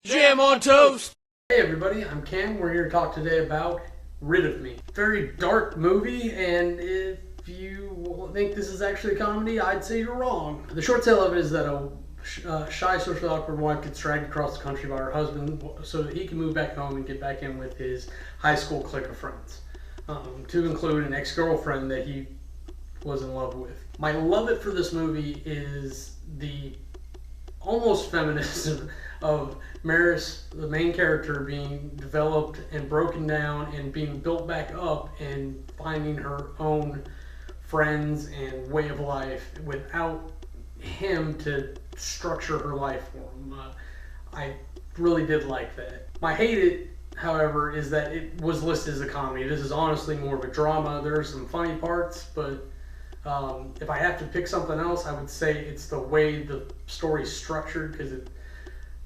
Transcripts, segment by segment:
Jam on toast! Hey everybody, I'm Cam. We're here to talk today about Rid of Me. Very dark movie, and if you think this is actually a comedy, I'd say you're wrong. The short tale of it is that a shy, socially awkward wife gets dragged across the country by her husband so that he can move back home and get back in with his high school clique of friends, to include an ex-girlfriend that he was in love with. My love it for this movie is the almost feminism of Maris, the main character, being developed and broken down and being built back up and finding her own friends and way of life without him to structure her life for him. I really did like that. My hate it, however, is that it was listed as a comedy. This is honestly more of a drama. There are some funny parts, but if I have to pick something else, I would say it's the way the story's structured, because it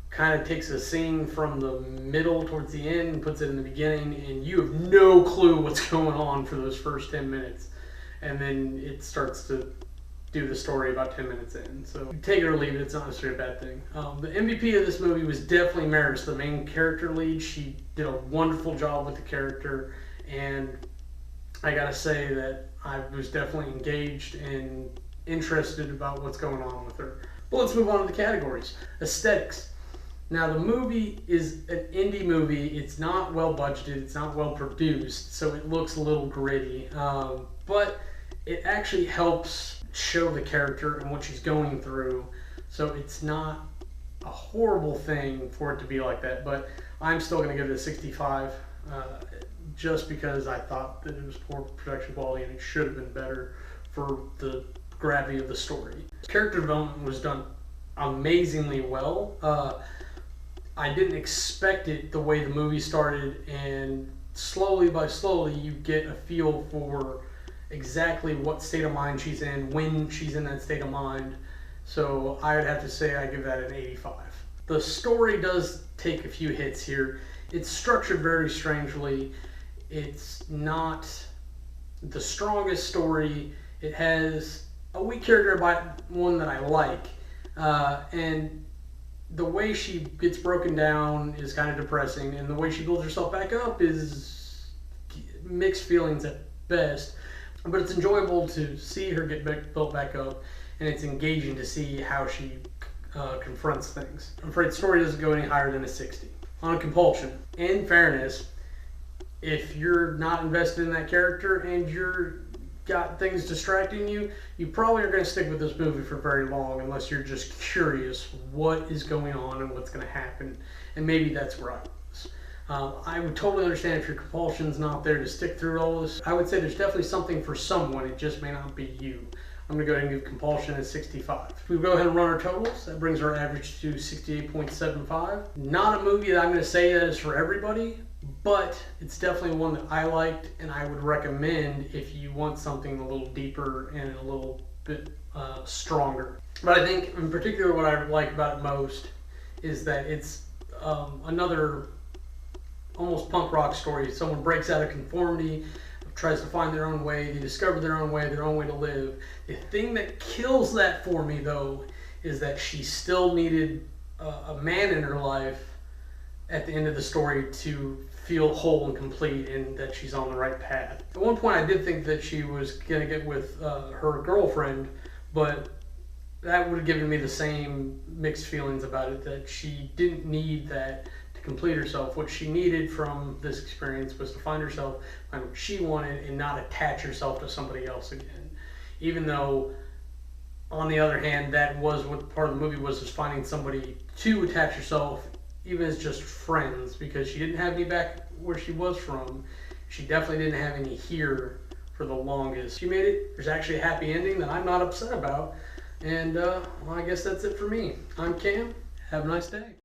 kind of takes a scene from the middle towards the end and puts it in the beginning, and you have no clue what's going on for those first 10 minutes. And then it starts to do the story about 10 minutes in. So take it or leave it, it's not necessarily a bad thing. The MVP of this movie was definitely Maris, the main character lead. She did a wonderful job with the character, and I gotta say that I was definitely engaged and interested about what's going on with her. But let's move on to the categories. Aesthetics. Now, the movie is an indie movie. It's not well budgeted, it's not well produced, so it looks a little gritty. But it actually helps show the character and what she's going through, so it's not a horrible thing for it to be like that. But I'm still going to give it a 65. Just because I thought that it was poor production quality and it should have been better for the gravity of the story. Character development was done amazingly well. I didn't expect it the way the movie started, and slowly by slowly you get a feel for exactly what state of mind she's in when she's in that state of mind. So I would have to say I give that an 85. The story does take a few hits here. It's structured very strangely. It's not the strongest story. It has a weak character, but one that I like. And the way she gets broken down is kind of depressing, and the way she builds herself back up is mixed feelings at best. But it's enjoyable to see her get built back up, and it's engaging to see how she confronts things. I'm afraid the story doesn't go any higher than a 60. On Compulsion, in fairness, if you're not invested in that character and you're got things distracting you, you probably are going to stick with this movie for very long, unless you're just curious what is going on and what's going to happen. And maybe that's where I was. I would totally understand if your compulsion's not there to stick through all this. I would say there's definitely something for someone, it just may not be you. I'm going to go ahead and give Compulsion a 65. If we go ahead and run our totals, that brings our average to 68.75. Not a movie that I'm going to say that is for everybody, but it's definitely one that I liked and I would recommend if you want something a little deeper and a little bit stronger. But I think in particular what I like about it most is that it's another almost punk rock story. Someone breaks out of conformity, tries to find their own way, they discover their own way to live. The thing that kills that for me, though, is that she still needed a man in her life at the end of the story to feel whole and complete, and that she's on the right path. At one point I did think that she was going to get with her girlfriend, but that would have given me the same mixed feelings about it, that she didn't need that to complete herself. What she needed from this experience was to find herself, find what she wanted, and not attach herself to somebody else again. Even though, on the other hand, that was what part of the movie was finding somebody to attach herself, even as just friends, because she didn't have any back where she was from. She definitely didn't have any here for the longest. She made it. There's actually a happy ending that I'm not upset about. And well, I guess that's it for me. I'm Cam. Have a nice day.